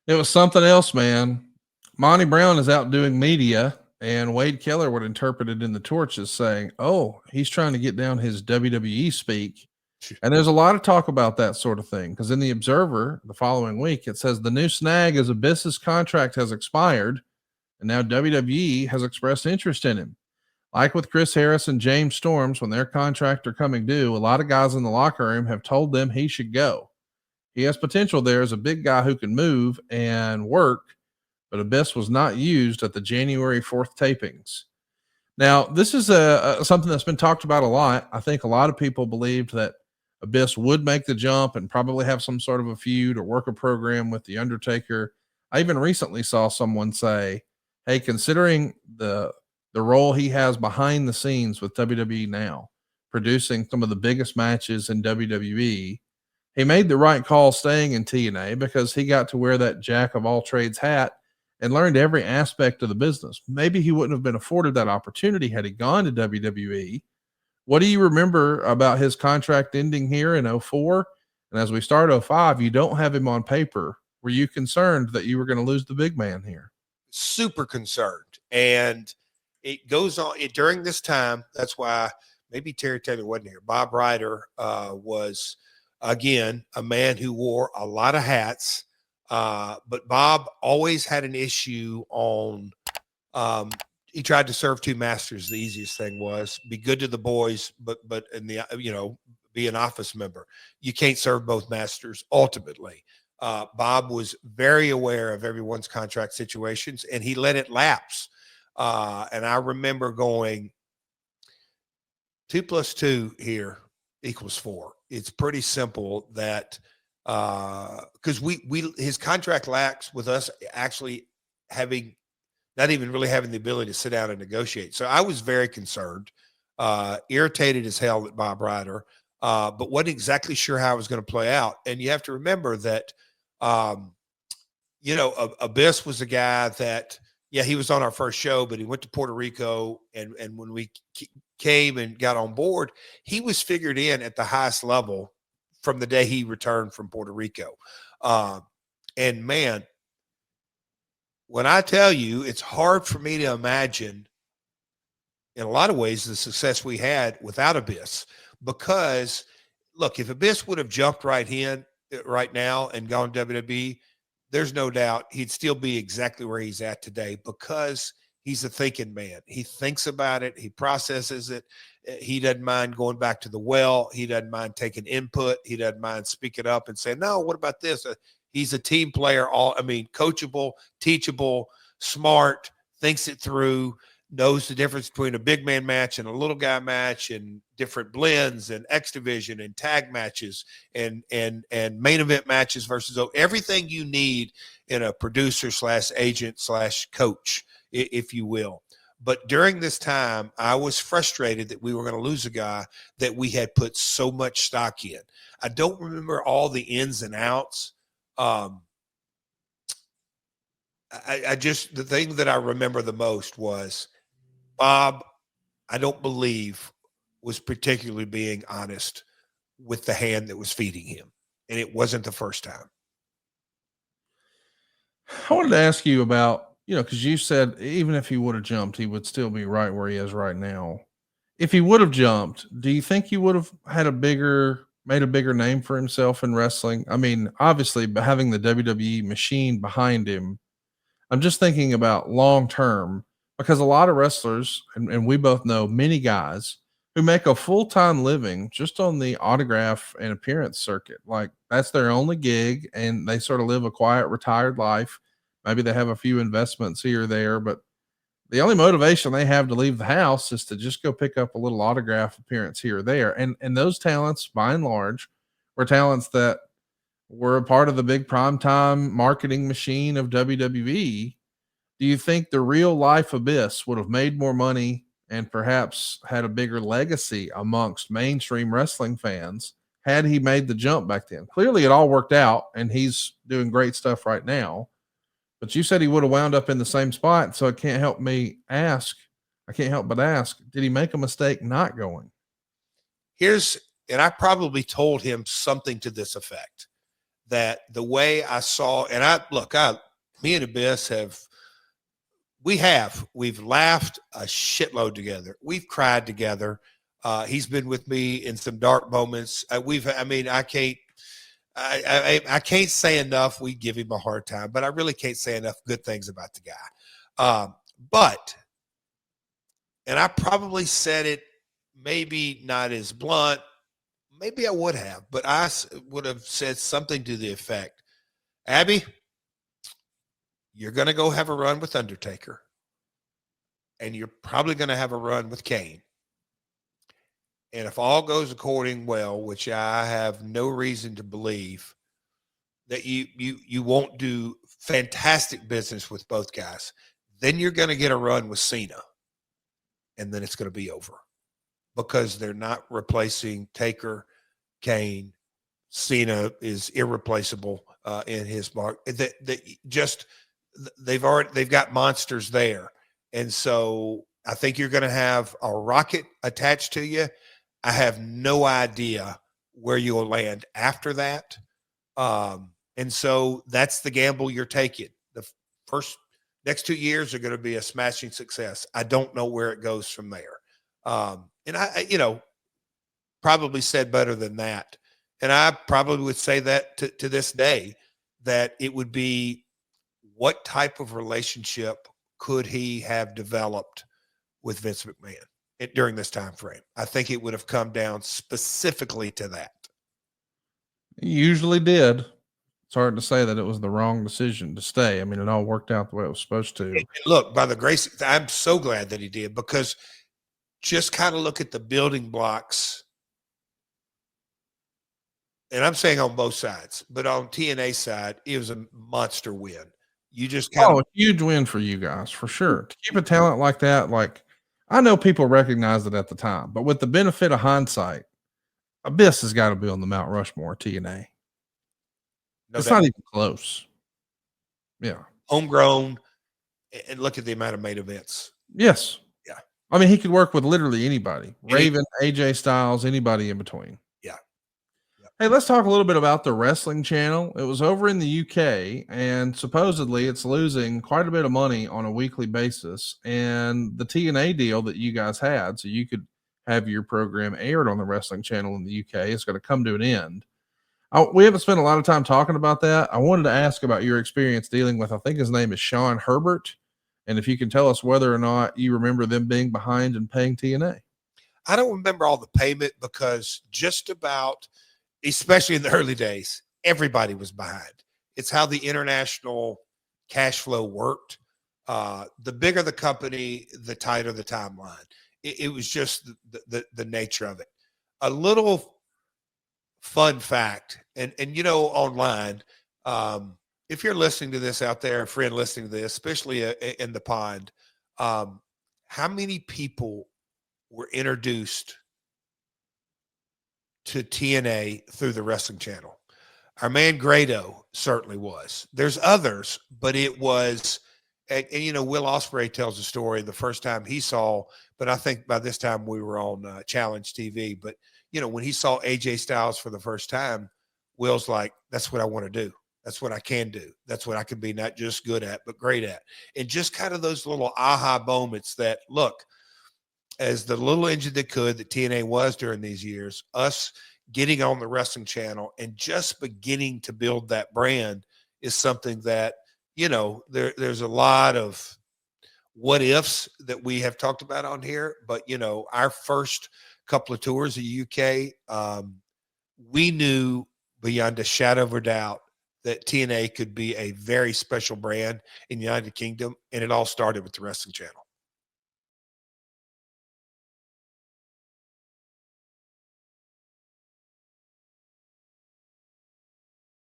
It was something else, man. Monty Brown is outdoing media, and Wade Keller would interpret it in the torch as saying, "Oh, he's trying to get down his WWE speak." And there's a lot of talk about that sort of thing because in the Observer the following week it says the new snag is Abyss's contract has expired, and now WWE has expressed interest in him. Like with Chris Harris and James Storms, when their contract are coming due, a lot of guys in the locker room have told them he should go. He has potential there as a big guy who can move and work, but Abyss was not used at the January 4th tapings. Now, this is something that's been talked about a lot. I think a lot of people believed that Abyss would make the jump and probably have some sort of a feud or work a program with The Undertaker. I even recently saw someone say, hey, considering the role he has behind the scenes with WWE now, producing some of the biggest matches in WWE, he made the right call staying in TNA because he got to wear that jack of all trades hat and learned every aspect of the business. Maybe he wouldn't have been afforded that opportunity had he gone to WWE. What do you remember about his contract ending here in '04? And as we start '05, you don't have him on paper. Were you concerned that you were going to lose the big man here? Super concerned. And it goes on during this time. That's why maybe Terry Taylor wasn't here. Bob Ryder was, again, a man who wore a lot of hats. But Bob always had an issue on, he tried to serve two masters. The easiest thing was be good to the boys, but in the, be an office member. You can't serve both masters ultimately. Bob was very aware of everyone's contract situations and he let it lapse. And I remember going 2 + 2 here equals 4. It's pretty simple that, because his contract lacks with us actually not even really having the ability to sit down and negotiate. So I was very concerned, irritated as hell at Bob Ryder, but wasn't exactly sure how it was going to play out. And you have to remember that, Abyss was a guy that, yeah, he was on our first show, but he went to Puerto Rico. And when we came and got on board, he was figured in at the highest level from the day he returned from Puerto Rico. And man, when I tell you, it's hard for me to imagine in a lot of ways the success we had without Abyss, because look, if Abyss would have jumped right now and gone to WWE, there's no doubt he'd still be exactly where he's at today because he's a thinking man. He thinks about it. He processes it. He doesn't mind going back to the well. He doesn't mind taking input. He doesn't mind speaking up and saying, no, what about this? He's a team player. Coachable, teachable, smart, thinks it through, knows the difference between a big man match and a little guy match and different blends and X division and tag matches and main event matches versus everything you need in a producer / agent / coach, if you will. But during this time, I was frustrated that we were going to lose a guy that we had put so much stock in. I don't remember all the ins and outs. The thing that I remember the most was Bob, I don't believe, was particularly being honest with the hand that was feeding him. And it wasn't the first time. I wanted to ask you about, because you said even if he would have jumped, he would still be right where he is right now. If he would have jumped, do you think he would have made a bigger name for himself in wrestling? I mean, obviously, but having the WWE machine behind him, I'm just thinking about long term because a lot of wrestlers, and we both know many guys who make a full time living just on the autograph and appearance circuit. Like that's their only gig, and they sort of live a quiet, retired life. Maybe they have a few investments here or there, but the only motivation they have to leave the house is to just go pick up a little autograph appearance here or there. And those talents, by and large, were talents that were a part of the big primetime marketing machine of WWE. Do you think the real life Abyss would have made more money and perhaps had a bigger legacy amongst mainstream wrestling fans had he made the jump back then? Clearly, it all worked out, and he's doing great stuff right now. But you said he would have wound up in the same spot, so I can't help but ask, did he make a mistake not going? And I probably told him something to this effect, that the way I saw, and me and Abyss we've laughed a shitload together. We've cried together. He's been with me in some dark moments. I can't say enough. We give him a hard time, but I really can't say enough good things about the guy. And I probably said it maybe not as blunt. Maybe I would have, but I would have said something to the effect, Abby, you're going to go have a run with Undertaker, and you're probably going to have a run with Kane. And if all goes according well, which I have no reason to believe, that you won't do fantastic business with both guys, then you're going to get a run with Cena. And then it's going to be over, because they're not replacing Taker, Kane. Cena is irreplaceable in his mark. They've got monsters there. And so I think you're going to have a rocket attached to you. I have no idea where you'll land after that. And so that's the gamble you're taking. The next 2 years are going to be a smashing success. I don't know where it goes from there. And I probably said better than that. And I probably would say that to this day, that it would be, what type of relationship could he have developed with Vince McMahon during this time frame? I think it would have come down specifically to that. He usually did. It's hard to say that it was the wrong decision to stay. I mean, it all worked out the way it was supposed to. And look, by the grace, I'm so glad that he did, because just kind of look at the building blocks. And I'm saying on both sides, but on TNA side, it was a monster win. You just a huge win for you guys, for sure. To keep a talent like that, I know people recognized it at the time, but with the benefit of hindsight, Abyss has got to be on the Mount Rushmore TNA. It's not even close. Yeah. Homegrown, and look at the amount of main events. Yes. Yeah. I mean, he could work with literally anybody. Raven, AJ Styles, anybody in between. Yeah. Hey, let's talk a little bit about the wrestling channel. It was over in the UK, and supposedly it's losing quite a bit of money on a weekly basis. And the TNA deal that you guys had, so you could have your program aired on the wrestling channel in the UK, is going to come to an end. We haven't spent a lot of time talking about that. I wanted to ask about your experience dealing with, I think his name is Sean Herbert, and if you can tell us whether or not you remember them being behind and paying TNA. I don't remember all the payment, because just about, especially in the early days, everybody was behind. It's how the international cash flow worked. The bigger the company, the tighter the timeline. It was just the nature of it. A little fun fact, and online, if you're listening to this out there, a friend listening to this, especially in the pond, how many people were introduced to TNA through the wrestling channel? Our man Grado certainly was. There's others, but it was, and Will Ospreay tells a story the first time he saw, but I think by this time we were on Challenge TV. But when he saw AJ Styles for the first time, Will's like, that's what I want to do. That's what I can do. That's what I can be not just good at, but great at. And just kind of those little aha moments that, look, as the little engine that TNA was during these years, us getting on the wrestling channel and just beginning to build that brand is something that, there's a lot of what ifs that we have talked about on here. But, our first couple of tours of UK, we knew beyond a shadow of a doubt that TNA could be a very special brand in the United Kingdom. And it all started with the wrestling channel.